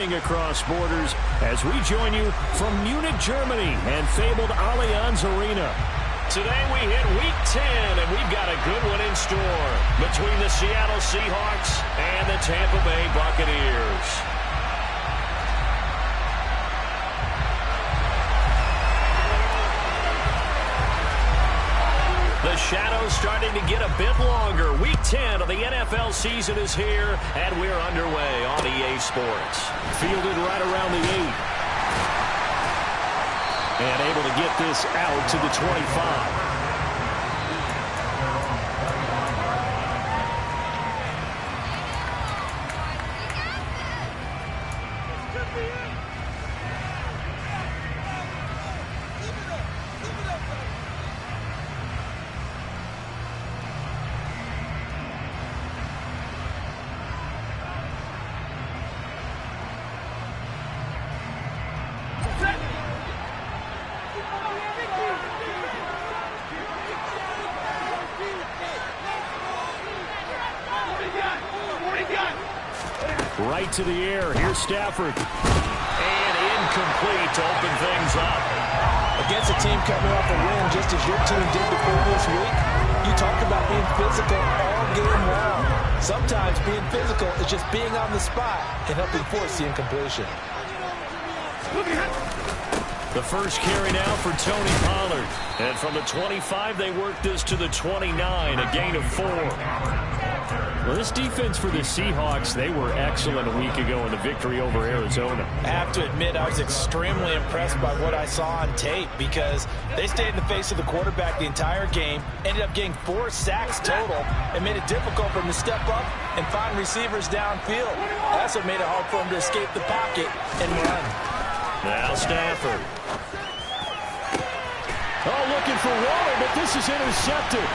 Across borders as we join you from Munich, Germany and fabled Allianz Arena. Today we hit week 10 and we've got a good one in store between the Seattle Seahawks and the Tampa Bay Buccaneers. The shadow's starting to get a bit longer. Week 10 of the NFL season is here, and we're underway on EA Sports. Fielded right around the 8. And able to get this out to the 25. Right to the air. Here's Stafford. And incomplete to open things up. Against a team coming off a win, just as your team did the previous week, you talk about being physical all game long. Sometimes being physical is just being on the spot and helping force the incompletion. The first carry now for Tony Pollard. And from the 25, they work this to the 29, a gain of 4. Well, this defense for the Seahawks, they were excellent a week ago in the victory over Arizona. I have to admit, I was extremely impressed by what I saw on tape because they stayed in the face of the quarterback the entire game, ended up getting 4 sacks total, and made it difficult for him to step up and find receivers downfield. Also made it hard for him to escape the pocket and run. Now Stafford. Oh, looking for Waller, but this is intercepted.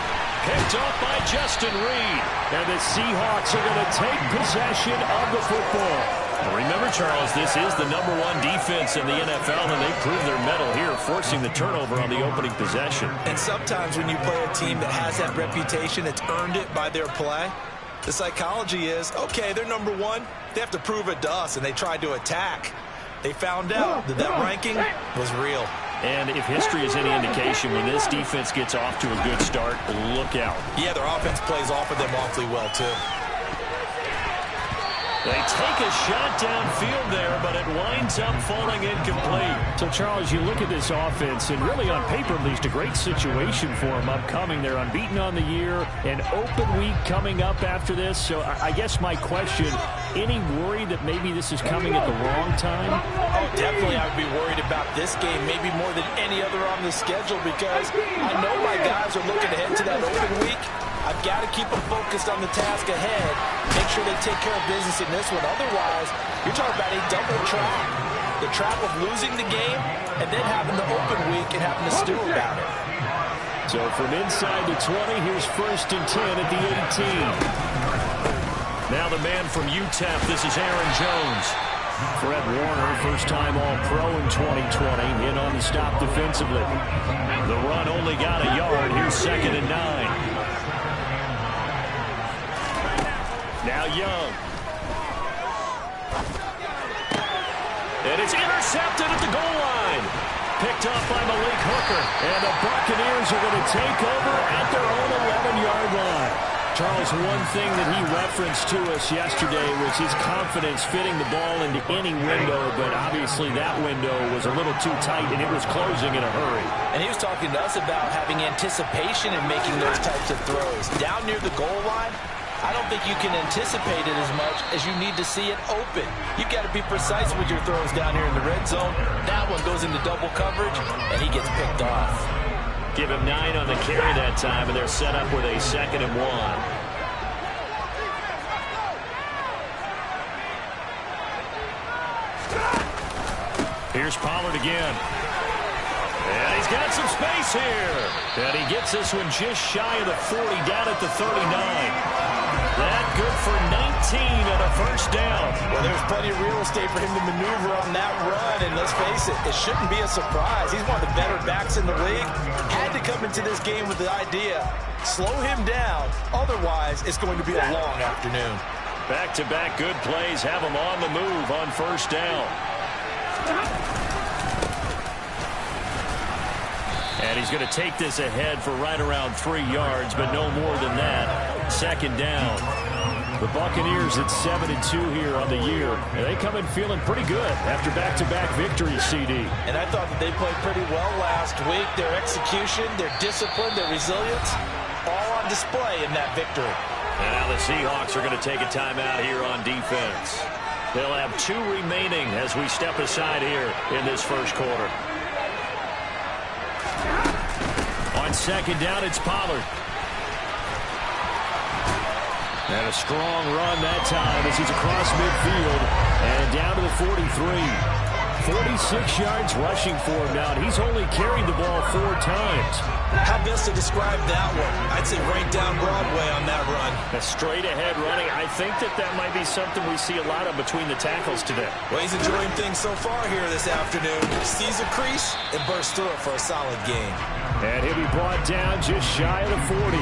Picked off by Justin Reed. And the Seahawks are going to take possession of the football. Remember, Charles, this is the #1 defense in the NFL, and they proved their mettle here, forcing the turnover on the opening possession. And sometimes when you play a team that has that reputation, it's earned it by their play. The psychology is, okay, they're #1. They have to prove it to us, and they tried to attack. They found out that ranking was real. And if history is any indication, when this defense gets off to a good start, look out. Yeah, their offense plays off of them awfully well, too. They take a shot downfield there, but it winds up falling incomplete. So, Charles, you look at this offense, and really on paper, at least, a great situation for them upcoming. They're unbeaten on the year, an open week coming up after this. So I guess my question, any worry that maybe this is coming at the wrong time? Oh, definitely I would be worried about this game, maybe more than any other on the schedule, because I know my guys are looking ahead to that open week. I've got to keep them focused on the task ahead, make sure they take care of business in this one. Otherwise, you're talking about a double trap. The trap of losing the game and then having the open week and having to stew about it. So from inside the 20, here's 1st and 10 at the 18. Now the man from UTEP, this is Aaron Jones. Fred Warner, first-time All-Pro in 2020, in on the stop defensively. The run only got a yard. Here's 2nd and 9. Now Young. And it's intercepted at the goal line. Picked off by Malik Hooker. And the Buccaneers are going to take over at their own 11-yard line. Charles, one thing that he referenced to us yesterday was his confidence fitting the ball into any window, but obviously that window was a little too tight, and it was closing in a hurry. And he was talking to us about having anticipation in making those types of throws. Down near the goal line, I don't think you can anticipate it as much as you need to see it open. You've got to be precise with your throws down here in the red zone. That one goes into double coverage, and he gets picked off. Give him 9 on the carry that time, and they're set up with a 2nd and 1. Here's Pollard again. And he's got some space here. And he gets this one just shy of the 40, down at the 39. That good for 19 and a first down. Well, there's plenty of real estate for him to maneuver on that run, and let's face it, it shouldn't be a surprise. He's one of the better backs in the league. Had to come into this game with the idea, slow him down, otherwise it's going to be a long afternoon. Back-to-back good plays have him on the move on first down. And he's going to take this ahead for right around 3 yards, but no more than that. Second down. The Buccaneers at 7-2 here on the year. And they come in feeling pretty good after back-to-back victories, CD. And I thought that they played pretty well last week. Their execution, their discipline, their resilience, all on display in that victory. And now the Seahawks are going to take a timeout here on defense. They'll have 2 remaining as we step aside here in this first quarter. On second down, it's Pollard. And a strong run that time as he's across midfield and down to the 43. 46 yards rushing for him now, and he's only carried the ball 4 times. How best to describe that one? I'd say right down Broadway on that run. A straight-ahead running. I think that might be something we see a lot of between the tackles today. Well, he's enjoying things so far here this afternoon. Sees a crease and bursts through it for a solid gain. And he'll be brought down just shy of the 40.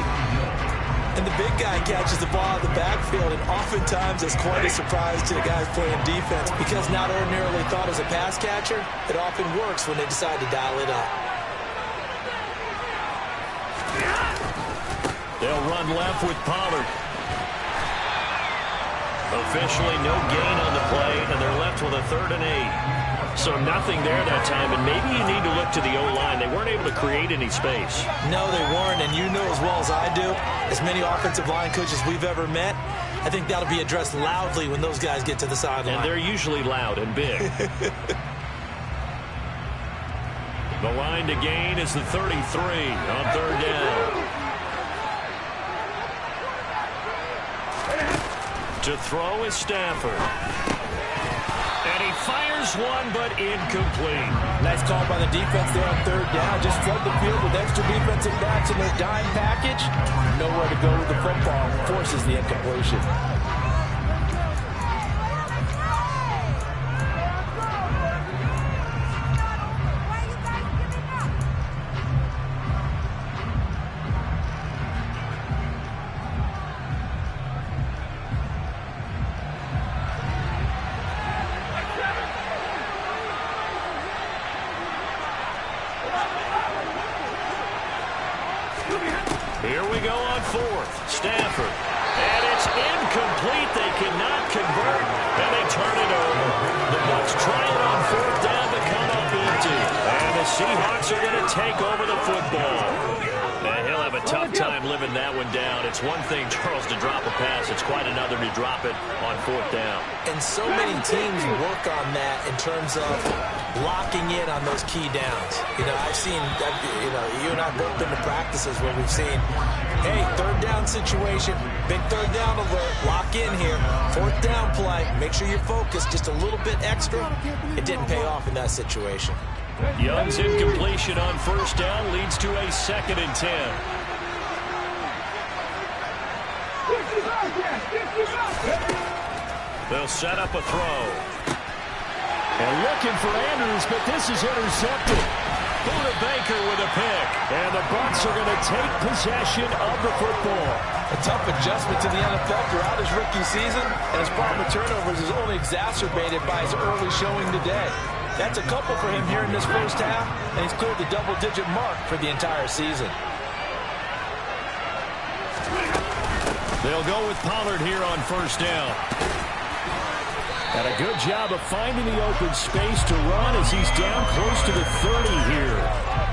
And the big guy catches the ball in the backfield, and oftentimes it's quite a surprise to the guys playing defense because not ordinarily thought as a pass catcher, it often works when they decide to dial it up. They'll run left with Pollard. Officially no gain on the play, and they're left with a 3rd and 8. So nothing there that time, and maybe you need to look to the O-line. They weren't able to create any space. No, they weren't, and you know as well as I do, as many offensive line coaches we've ever met, I think that'll be addressed loudly when those guys get to the sideline. And they're usually loud and big. The line to gain is the 33 on 3rd down. To throw is Stafford. And he fires one, but incomplete. Nice call by the defense there on 3rd down. Just flood the field with extra defensive backs in their dime package. Nowhere to go with the football. Forces the incompletion. Here we go on 4th. Stafford. And it's incomplete. They cannot convert, and they turn it over. The Bucs try it on 4th down to come up empty. And the Seahawks are going to take over the football. And he'll have a tough time living that one down. It's one thing, Charles, to drop a pass. It's quite another to drop it on 4th down. And so many teams work on that in terms of locking in on those key downs. You know, I've seen, you and I have both been to practices where we've seen, hey, 3rd down situation, big 3rd down alert, lock in here, 4th down play, make sure you're focused just a little bit extra. It didn't pay off in that situation. Young's incompletion on 1st down leads to a 2nd and 10. They'll set up a throw. And looking for Andrews, but this is intercepted. Buda Baker with a pick. And the Bucs are going to take possession of the football. A tough adjustment to the NFL throughout his rookie season, and his problem with turnovers is only exacerbated by his early showing today. That's a couple for him here in this first half, and he's cleared the double-digit mark for the entire season. They'll go with Pollard here on 1st down. And a good job of finding the open space to run as he's down close to the 30 here.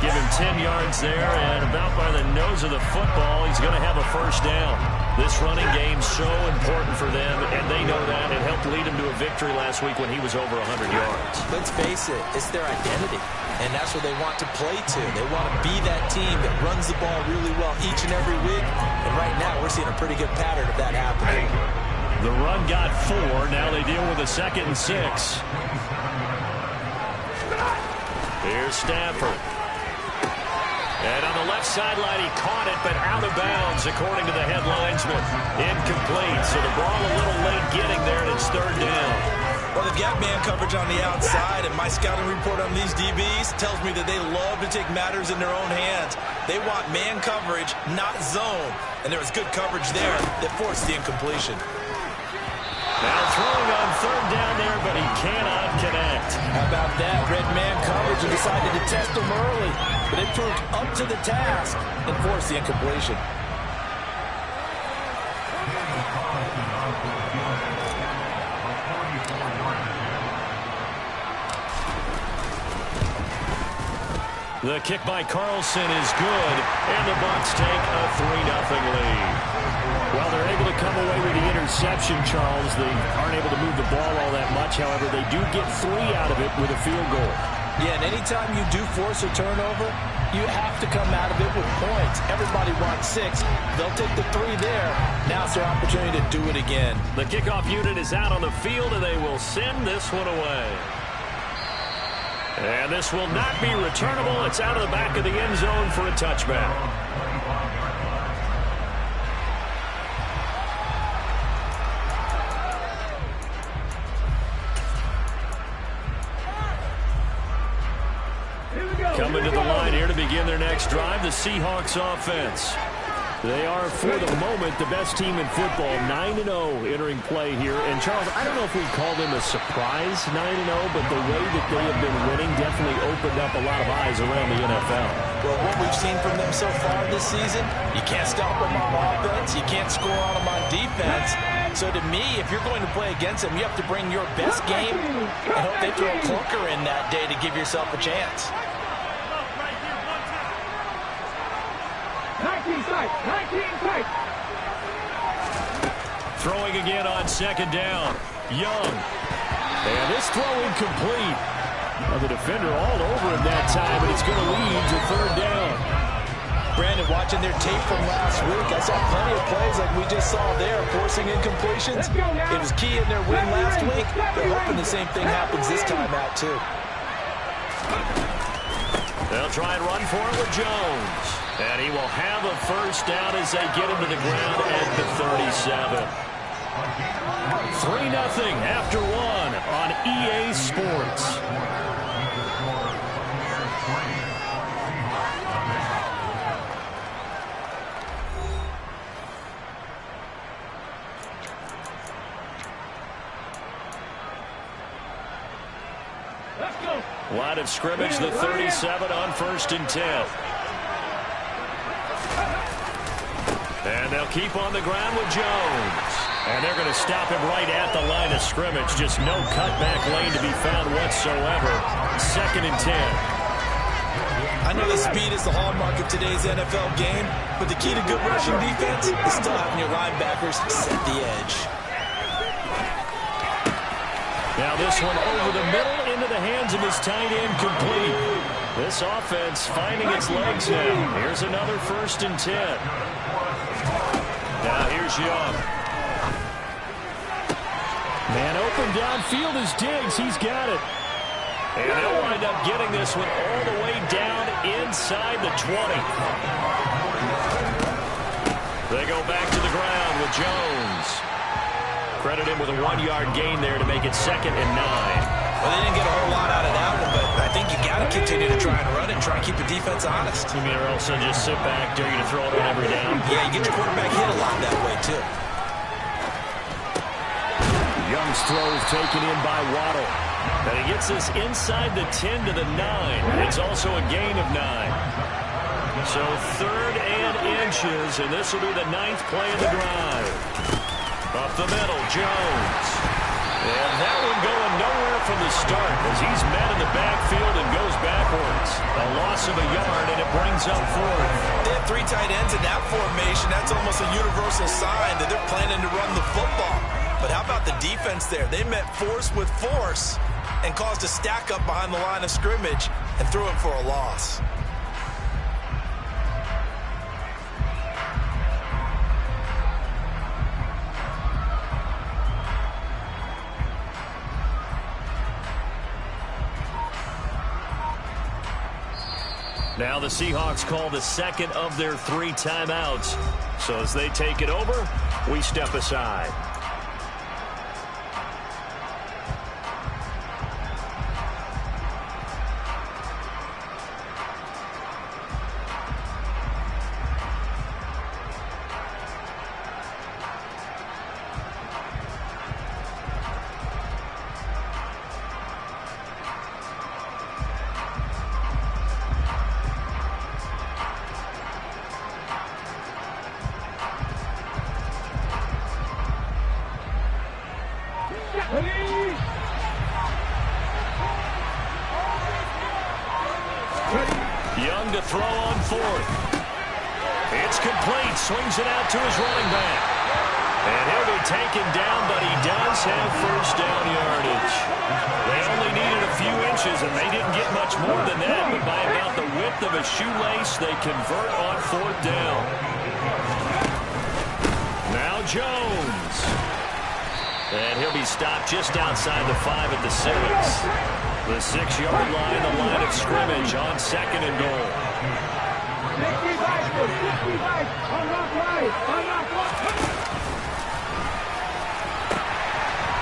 Give him 10 yards there, and about by the nose of the football, he's going to have a 1st down. This running game's so important for them, and they know that. It helped lead him to a victory last week when he was over 100 yards. Let's face it, it's their identity, and that's what they want to play to. They want to be that team that runs the ball really well each and every week, and right now we're seeing a pretty good pattern of that happening. The run got 4. Now they deal with a 2nd and 6. Here's Stafford. And on the left sideline, he caught it, but out of bounds, according to the head linesman. Incomplete, so the ball a little late getting there, and it's 3rd down. Well, they've got man coverage on the outside, and my scouting report on these DBs tells me that they love to take matters in their own hands. They want man coverage, not zone, and there was good coverage there that forced the incompletion. Now throwing on third down there, but he cannot connect. How about that? Red man coverage and decided to test him early. But it proved up to the task and forced the incompletion. The kick by Carlson is good, and the Bucs take a 3-0 lead. Well, they're able to come away with the interception, Charles. They aren't able to move the ball all that much. However, they do get 3 out of it with a field goal. Yeah, and anytime you do force a turnover, you have to come out of it with points. Everybody wants 6. They'll take the 3 there. Now it's their opportunity to do it again. The kickoff unit is out on the field, and they will send this one away. And this will not be returnable. It's out of the back of the end zone for a touchback. Coming to the line here to begin their next drive, the Seahawks offense. They are, for the moment, the best team in football, 9-0 entering play here. And, Charles, I don't know if we'd call them a surprise 9-0, but the way that they have been winning definitely opened up a lot of eyes around the NFL. Well, what we've seen from them so far this season, you can't stop them on offense, you can't score on them on defense. So to me, if you're going to play against them, you have to bring your best game and hope they throw a clunker in that day to give yourself a chance. Throwing again on second down. Young. And this throw incomplete. Well, the defender all over him that time, but it's going to lead to third down. Brandon, watching their tape from last week, I saw plenty of plays like we just saw there, forcing incompletions. It was key in their win last week. They're hoping the same thing happens this time out, too. They'll try and run for it with Jones. And he will have a first down as they get him to the ground at the 37. 3-0 after 1 on EA Sports. Line of scrimmage, the 37 on 1st and 10. And they'll keep on the ground with Jones. And they're going to stop him right at the line of scrimmage. Just no cutback lane to be found whatsoever. 2nd and 10. I know the speed is the hallmark of today's NFL game, but the key to good rushing defense is still having your linebackers set the edge. Now this one over the middle into the hands of his tight end, complete. This offense finding its legs now. Here's another 1st and 10. Now here's Young. Man open downfield is Diggs. He's got it. And they'll wind up getting this one all the way down inside the 20. They go back to the ground with Jones. Credit him with a 1-yard gain there to make it 2nd and 9. Well, they didn't get a whole lot out of that one, but I think you got to continue to try and run it and try and keep the defense honest. You mean, or else they'll just sit back, dare you to throw it on every down? Yeah, you get your quarterback hit a lot that way, too. Young's throw is taken in by Waddle. And he gets this inside the 10 to the 9. It's also a gain of 9. So 3rd and inches, and this will be the 9th play of the drive. Up the middle, Jones. And that one going nowhere from the start as he's met in the backfield and goes backwards. A loss of a yard, and it brings up 4th. They have 3 tight ends in that formation. That's almost a universal sign that they're planning to run the football. But how about the defense there? They met force with force and caused a stack up behind the line of scrimmage and threw it for a loss. Now the Seahawks call the 2nd of their 3 timeouts. So as they take it over, we step aside. Young to throw on fourth. It's complete. Swings it out to his running back. And he'll be taken down, but he does have first down yardage. They only needed a few inches, and they didn't get much more than that. But by about the width of a shoelace, they convert on fourth down. Now Jones. And he'll be stopped just outside the 5 at the 6. The 6-yard line, the line of scrimmage on second and goal.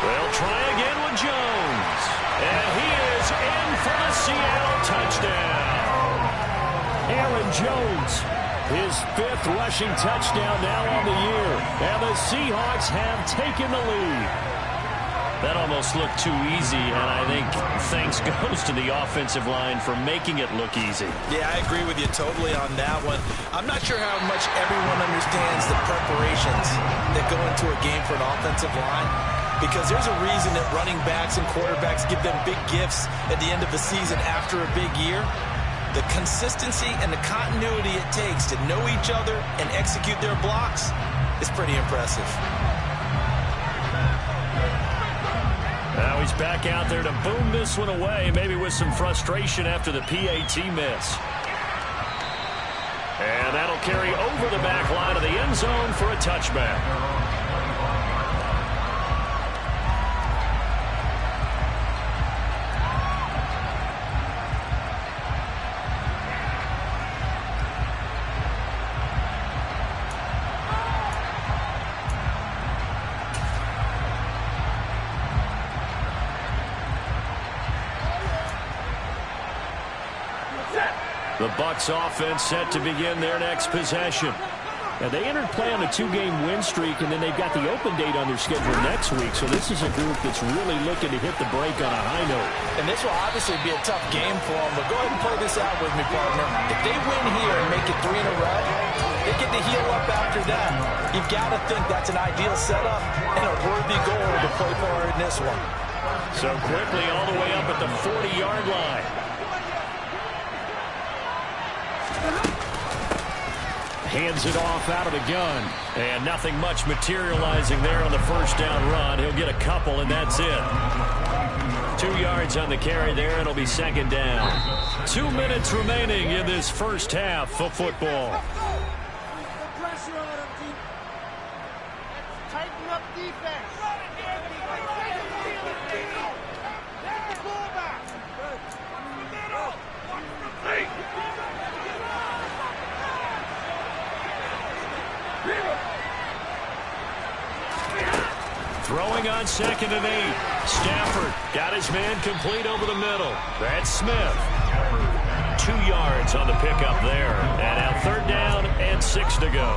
They'll try again with Jones. And he is in for the Seattle touchdown. Aaron Jones, his 5th rushing touchdown now on the year. And the Seahawks have taken the lead. That almost looked too easy, and I think thanks goes to the offensive line for making it look easy. Yeah, I agree with you totally on that one. I'm not sure how much everyone understands the preparations that go into a game for an offensive line, because there's a reason that running backs and quarterbacks give them big gifts at the end of the season after a big year. The consistency and the continuity it takes to know each other and execute their blocks is pretty impressive. Now he's back out there to boom this one away, maybe with some frustration after the PAT miss. And that'll carry over the back line of the end zone for a touchback. The Bucs offense set to begin their next possession. Now, they entered play on a 2-game win streak, and then they've got the open date on their schedule next week. So this is a group that's really looking to hit the break on a high note. And this will obviously be a tough game for them, but go ahead and play this out with me, partner. If they win here and make it 3 in a row, they get to heal up after that. You've got to think that's an ideal setup and a worthy goal to play for in this one. So quickly all the way up at the 40-yard line. Hands it off out of the gun. And nothing much materializing there on the first down run. He'll get a couple, and that's it. 2 yards on the carry there. It'll be second down. 2 minutes remaining in this first half of football. Tighten up defense. Throwing on 2nd and 8. Stafford got his man complete over the middle. That's Smith. 2 yards on the pickup there. And now 3rd down and 6 to go.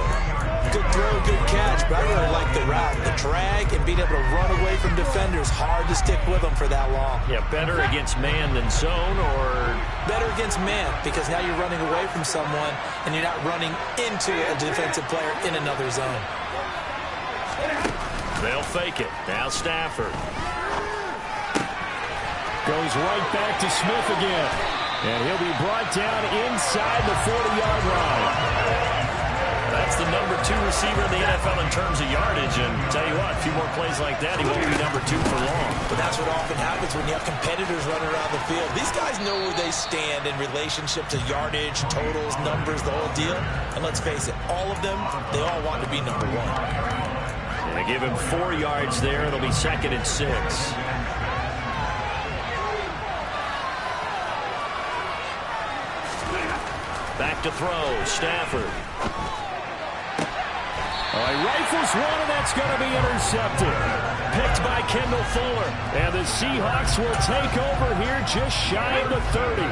Good throw, good catch, but I really like the route. The drag and being able to run away from defenders. Hard to stick with them for that long. Yeah, better against man than zone, or better against man, because now you're running away from someone and you're not running into a defensive player in another zone. They'll fake it. Now Stafford. Goes right back to Smith again. And he'll be brought down inside the 40-yard line. That's the number 2 receiver in the NFL in terms of yardage. And tell you what, a few more plays like that, he won't be number 2 for long. But that's what often happens when you have competitors running around the field. These guys know where they stand in relationship to yardage, totals, numbers, the whole deal. And let's face it, all of them, they all want to be number 1. They give him 4 yards there. It'll be 2nd and 6. Back to throw. Stafford. All right, rifles one, and that's going to be intercepted. Picked by Kendall Fuller. And the Seahawks will take over here just shy of the 30.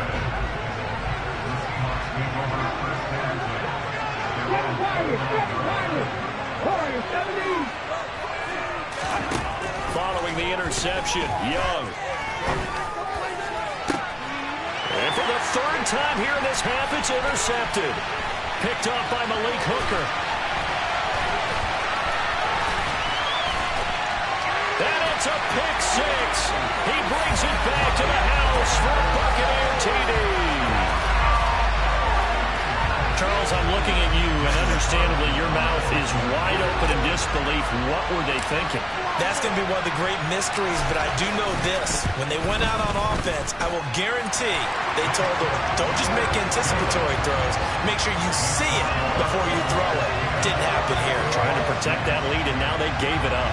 Following the interception, Young. And for the 3rd time here in this half, it's intercepted. Picked up by Malik Hooker. And it's a pick 6. He brings it back to the house for a Buccaneer TD. Charles, I'm looking at you, and understandably your mouth is wide open in disbelief. What were they thinking? That's going to be one of the great mysteries, but I do know this. When they went out on offense, I will guarantee they told them, don't just make anticipatory throws. Make sure you see it before you throw it. Didn't happen here. Trying to protect that lead, and now they gave it up.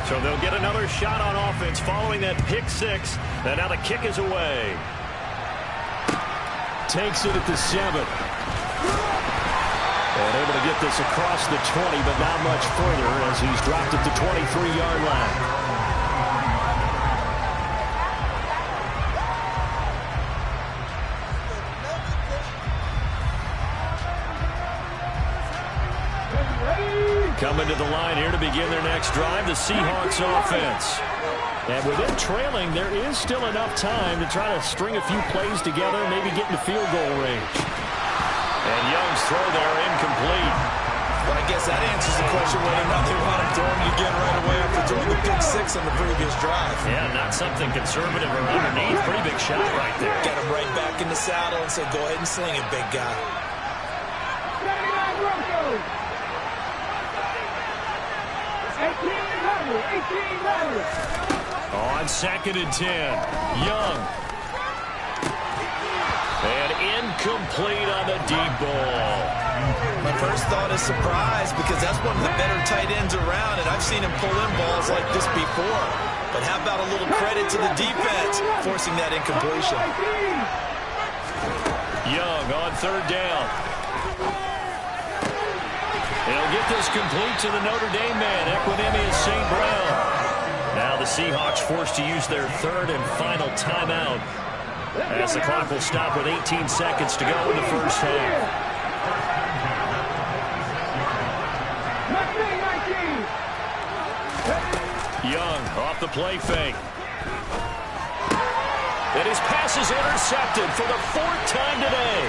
So they'll get another shot on offense following that pick six. And now the kick is away. Takes it at the 7. And able to get this across the 20, but not much further as he's dropped it to 23-yard line. Coming to the line here to begin their next drive, the Seahawks offense. And with them trailing, there is still enough time to try to string a few plays together, maybe get into field goal range. And Young's throw there incomplete. Well, I guess that answers the question whether or not they want him throwing it again right away after throwing the pick six on the previous drive. Yeah, not something conservative or underneath. Pretty big shot right there. Got him right back in the saddle and said, go ahead and sling it, big guy. On 2nd and 10, Young. And incomplete on the deep ball. My first thought is surprise because that's one of the better tight ends around, and I've seen him pull in balls like this before. But how about a little credit to the defense forcing that incompletion? Young on 3rd down. He'll get this complete to the Notre Dame man, Equanimeous St. Brown. Now the Seahawks forced to use their 3rd and final timeout as the clock will stop with 18 seconds to go in the first half. Young off the play fake. And his pass is intercepted for the 4th time today.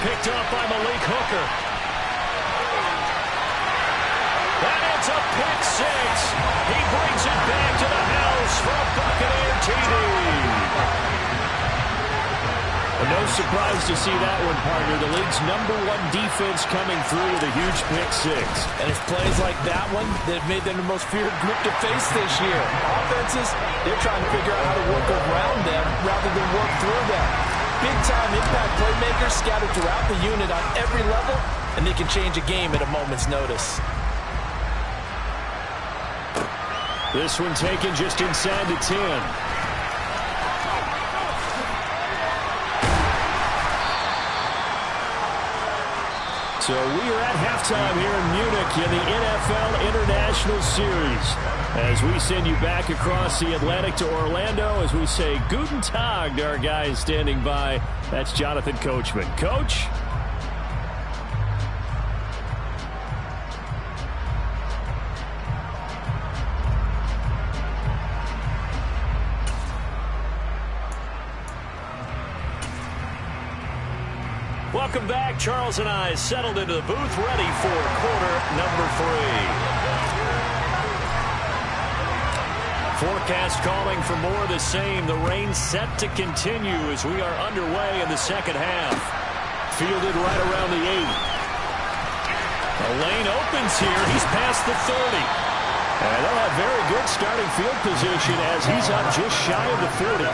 Picked up by Malik Hooker. And it's a pick six. He brings it back to the house from Buccaneer TV. No surprise to see that one, partner. The league's #1 defense coming through with a huge pick six. And it's plays like that one that made them the most feared group to face this year. Offenses, they're trying to figure out how to work around them rather than work through them. Big-time impact playmakers scattered throughout the unit on every level, and they can change a game at a moment's notice. This one taken just inside the 10. So we are at halftime here in Munich in the NFL International Series. As we send you back across the Atlantic to Orlando, as we say Guten Tag to our guys standing by. That's Jonathan Coachman. Coach? Welcome back. Charles and I settled into the booth, ready for quarter number 3. Forecast calling for more of the same. The rain set to continue as we are underway in the second half. Fielded right around the 8. The lane opens here. He's past the 30. And they'll have very good starting field position as he's up just shy of the 40.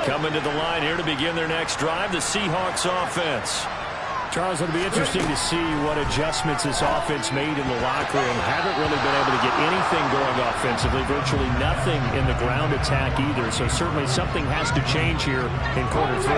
Coming to the line here to begin their next drive, the Seahawks offense. Charles, it'll be interesting to see what adjustments this offense made in the locker room. Haven't really been able to get anything going offensively, virtually nothing in the ground attack either. So certainly something has to change here in quarter 3.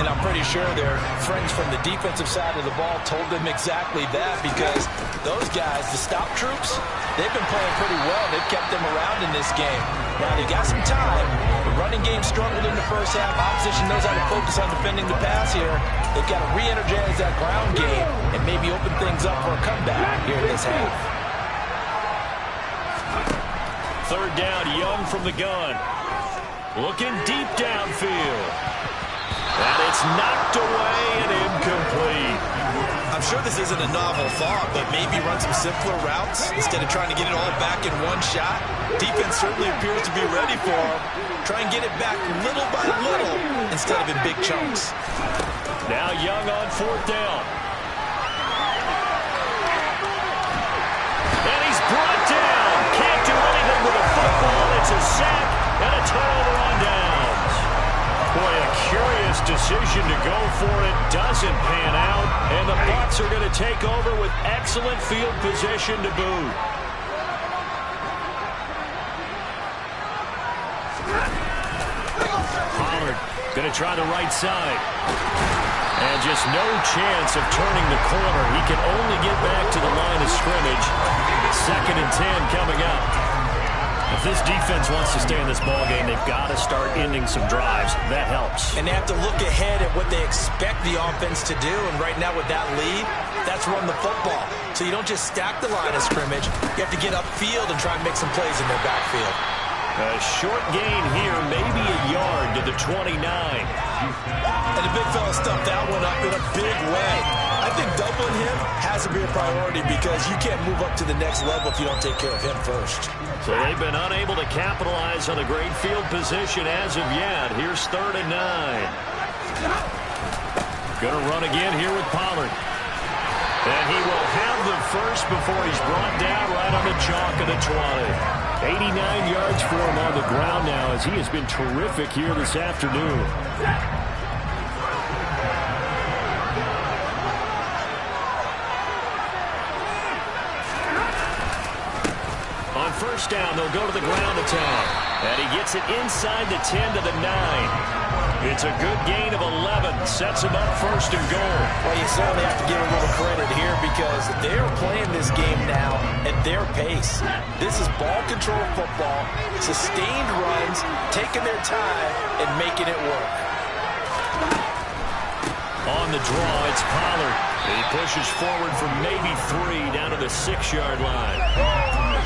And I'm pretty sure their friends from the defensive side of the ball told them exactly that, because those guys, the stop troops, they've been playing pretty well. They've kept them around in this game. Now, they got some time. The running game struggled in the first half. Opposition knows how to focus on defending the pass here. They've got to re-energize that ground game and maybe open things up for a comeback here in this half. 3rd down, Young from the gun. Looking deep downfield. And it's knocked away and incomplete. I'm sure this isn't a novel thought, but maybe run some simpler routes instead of trying to get it all back in one shot. Defense certainly appears to be ready for him. Try and get it back little by little instead of in big chunks. Now Young on 4th down. And he's brought down. Can't do anything with a football. It's a sack and a turnover on downs. Boy, a curious decision to go for it. Doesn't pan out. And the Bucs are going to take over with excellent field position to boot. Pollard going to try the right side. And just no chance of turning the corner. He can only get back to the line of scrimmage. 2nd and 10 coming up. If this defense wants to stay in this ballgame, they've got to start ending some drives. That helps. And they have to look ahead at what they expect the offense to do. And right now with that lead, that's run the football. So you don't just stack the line of scrimmage. You have to get upfield and try and make some plays in their backfield. A short gain here, maybe a yard to the 29. And the big fella stuffed that one up in a big way. I think doubling him has to be a priority because you can't move up to the next level if you don't take care of him first. So they've been unable to capitalize on a great field position as of yet. Here's 3rd and 9. Going to run again here with Pollard. And he will have the first before he's brought down right on the chalk of the 20. 89 yards for him on the ground now as he has been terrific here this afternoon. On 1st down, they'll go to the ground attack. And he gets it inside the 10 to the 9. It's a good gain of 11. Sets him up 1st and goal. Well, you certainly have to give a little credit here because they're playing this game now at their pace. This is ball control football, sustained runs, taking their time, and making it work. On the draw, it's Pollard. He pushes forward for maybe 3 down to the 6-yard line.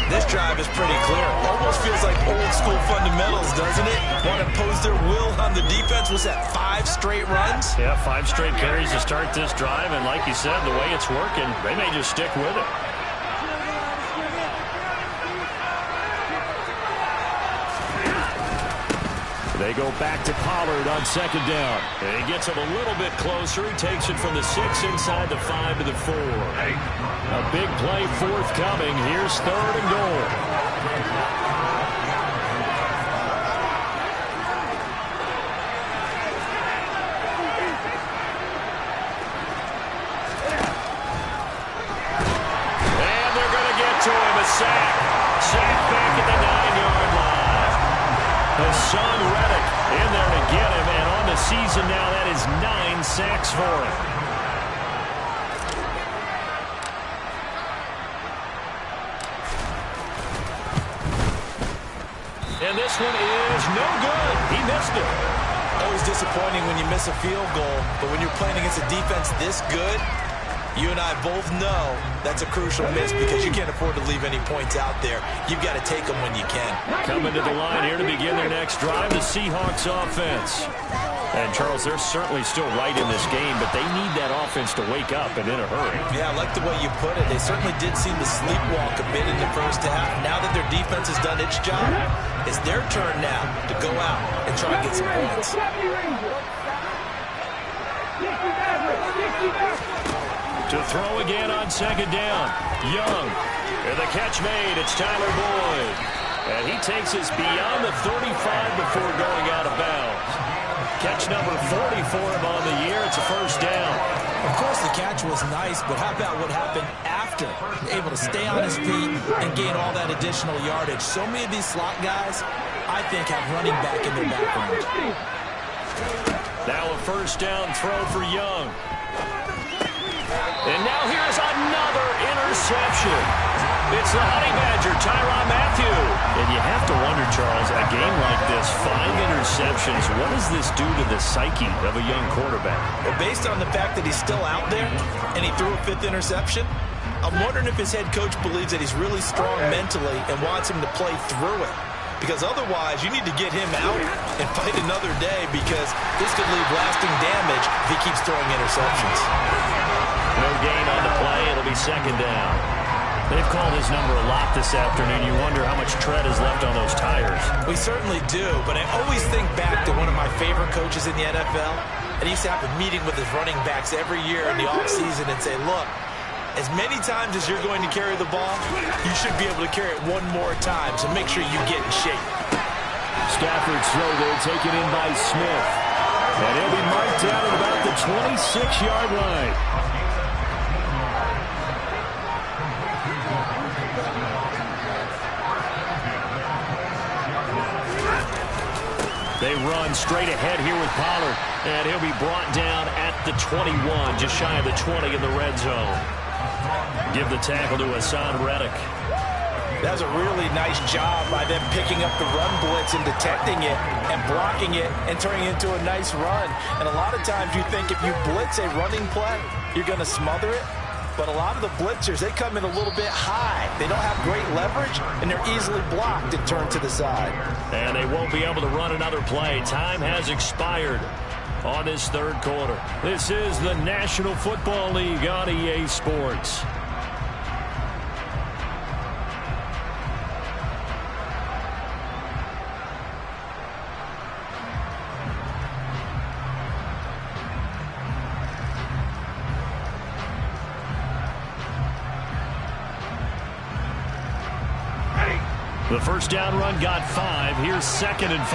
This drive is pretty clear. Almost feels like old school fundamentals, doesn't it? Want to impose their will on the defense. Was that 5 straight runs? Yeah, 5 straight carries to start this drive. And like you said, the way it's working, they may just stick with it. They go back to Pollard on 2nd down. And he gets him a little bit closer. He takes it from the 6 inside the 5 to the 4. A big play forthcoming. Here's 3rd and goal. And they're going to get to him. A sack. Sack back at the 9-yard line. Hassan Reddick in there to get him. And on the season now, that is 9 sacks for him. And this one is no good. He missed it. Always disappointing when you miss a field goal, but when you're playing against a defense this good, you and I both know that's a crucial miss because you can't afford to leave any points out there. You've got to take them when you can. Coming to the line here to begin their next drive, the Seahawks offense. And, Charles, they're certainly still right in this game, but they need that offense to wake up and in a hurry. Yeah, I like the way you put it. They certainly did seem to sleepwalk a bit in the first half. Now that their defense has done its job, it's their turn now to go out and try and get some points. To throw again on 2nd down. Young. And the catch made. It's Tyler Boyd. And he takes us beyond the 35 before going out of bounds. Catch number 40 for him on the year. It's a 1st down. Of course, the catch was nice, but how about what happened after? Able to stay on his feet and gain all that additional yardage. So many of these slot guys, I think, have running back in their background. Now a 1st down throw for Young. And now here's another interception. It's the Honey Badger, Tyrann Mathieu. And you have to wonder, Charles, a game like this, 5 interceptions, what does this do to the psyche of a young quarterback? Well, based on the fact that he's still out there and he threw a 5th interception, I'm wondering if his head coach believes that he's really strong mentally and wants him to play through it. Because otherwise, you need to get him out and fight another day because this could leave lasting damage if he keeps throwing interceptions. No gain on the play. It'll be second down. They've called his number a lot this afternoon. You wonder how much tread is left on those tires. We certainly do, but I always think back to one of my favorite coaches in the NFL. And he used to have a meeting with his running backs every year in the offseason and say, look, as many times as you're going to carry the ball, you should be able to carry it one more time, so make sure you get in shape. Stafford's throw there taken in by Smith. And he'll be marked down at about the 26-yard line. They run straight ahead here with Pollard, and he'll be brought down at the 21, just shy of the 20 in the red zone. Give the tackle to Hassan Reddick. That was a really nice job by them picking up the run blitz and detecting it and blocking it and turning it into a nice run. And a lot of times you think if you blitz a running play, you're going to smother it. But a lot of the blitzers, they come in a little bit high. They don't have great leverage, and they're easily blocked and turned to the side. And they won't be able to run another play. Time has expired on this third quarter. This is the National Football League on EA Sports. The first down run got 5. Here's 2nd and 5.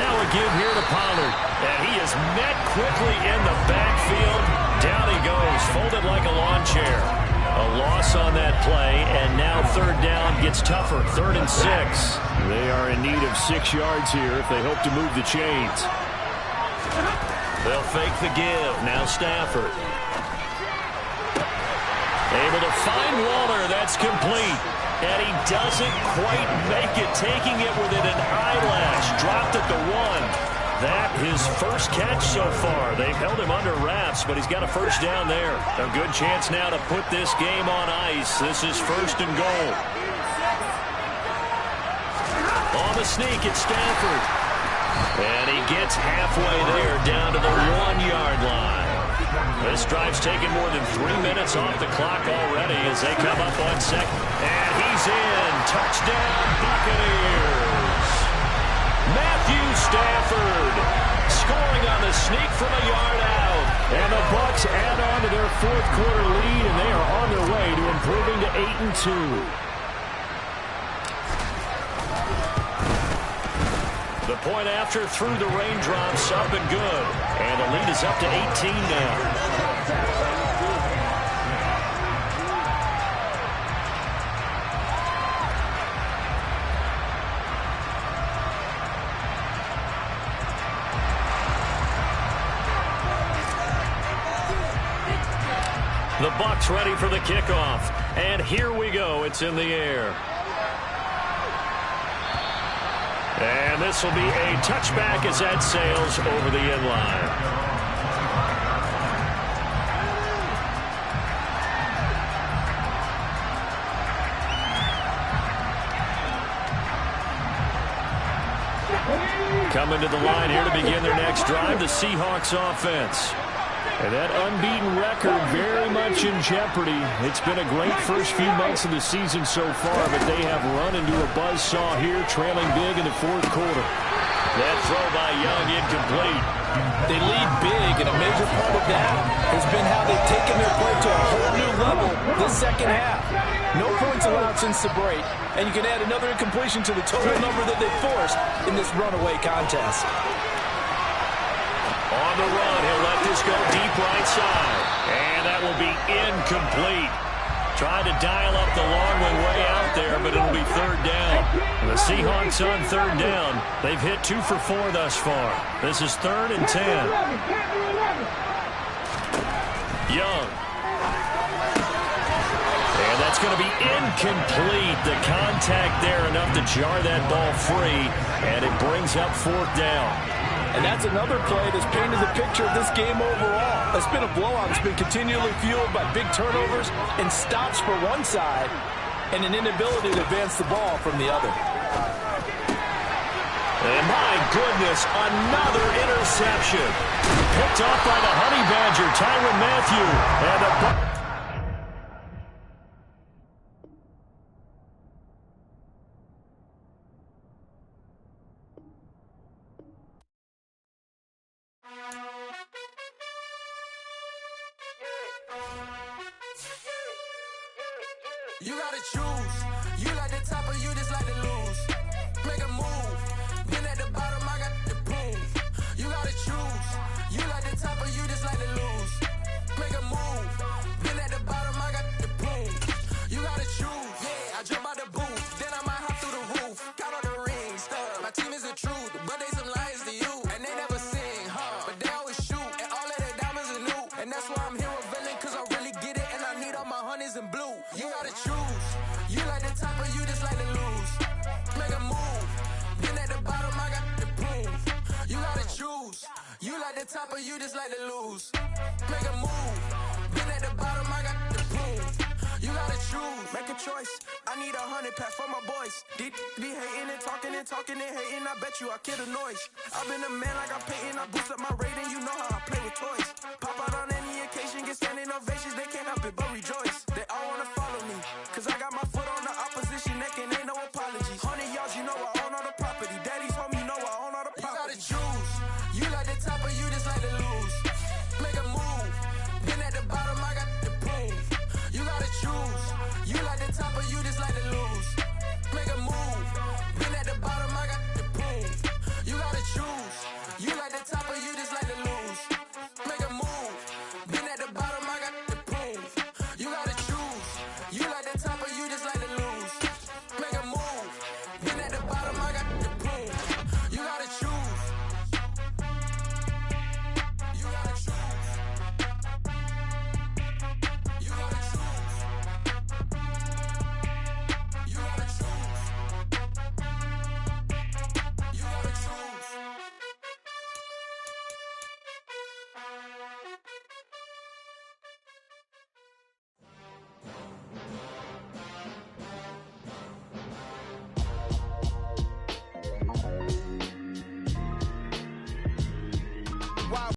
Now a give here to Pollard. And he is met quickly in the backfield. Down he goes, folded like a lawn chair. A loss on that play, and now third down gets tougher. 3rd and 6. They are in need of 6 yards here if they hope to move the chains. They'll fake the give. Now Stafford. Able to find Waller. That's complete. And he doesn't quite make it, taking it within an eyelash. Dropped at the 1. That his first catch so far. They've held him under wraps, but he's got a first down there. A good chance now to put this game on ice. This is 1st and goal. On the sneak, it's Stafford. And he gets halfway there, down to the 1-yard line. This drive's taken more than 3 minutes off the clock already as they come up on 2nd. And he's in. Touchdown, Buccaneers. Matthew Stafford scoring on the sneak from a yard out. And the Bucs add on to their 4th quarter lead, and they are on their way to improving to 8-2. The point after through the raindrops, up and good. And the lead is up to 18 now. The Bucs ready for the kickoff. And here we go. It's in the air. And this will be a touchback as that sails over the end line. Coming to the line here to begin their next drive, the Seahawks offense. And that unbeaten record very much in jeopardy. It's been a great first few months of the season so far, but they have run into a buzzsaw here, trailing big in the 4th quarter. That throw by Young incomplete. They lead big, and a major part of that has been how they've taken their play to a whole new level this second half. No points allowed since the break, and you can add another incompletion to the total number that they forced in this runaway contest. On the run, he'll let this go deep right side. And that will be incomplete. Tried to dial up the long way out there, but it'll be 3rd down. And the Seahawks on 3rd down. They've hit 2 for 4 thus far. This is 3rd and 10. Young. And that's going to be incomplete. The contact there enough to jar that ball free. And it brings up 4th down. And that's another play that's painted the picture of this game overall. It's been a blowout. It's been continually fueled by big turnovers and stops for one side and an inability to advance the ball from the other. And my goodness, another interception. Picked off by the Honey Badger, Tyrann Mathieu. And a You gotta choose. You like the top or you just like to lose. Make a move. Been at the bottom, I got the proof. You gotta choose. You like the top or you just like to lose. Make a move. Been at the bottom, I got the proof. You gotta choose. Yeah, I jump out the booth. Then I might hop through the roof. Count on the rings, stuff. My team is the truth, but they some liars to you. And they never sing, but they always shoot. And all of their diamonds are new. And that's why I'm here with Villain, cause I really get it. And I need all my honeys in blue. You gotta choose. You like the top or you just like to lose. Make a move. Been at the bottom, I got the proof. You gotta choose. You like the top or you just like to lose. Make a move. Been at the bottom, I got the proof. You gotta choose. Make a choice. I need 100 pack for my boys. Be hating and talking and hating. I bet you I kill the noise. I've been a man like I'm Peyton. I boost up my rating. You know how I play with toys. Pop out on any occasion, get standing ovations. They can't help it but rejoice.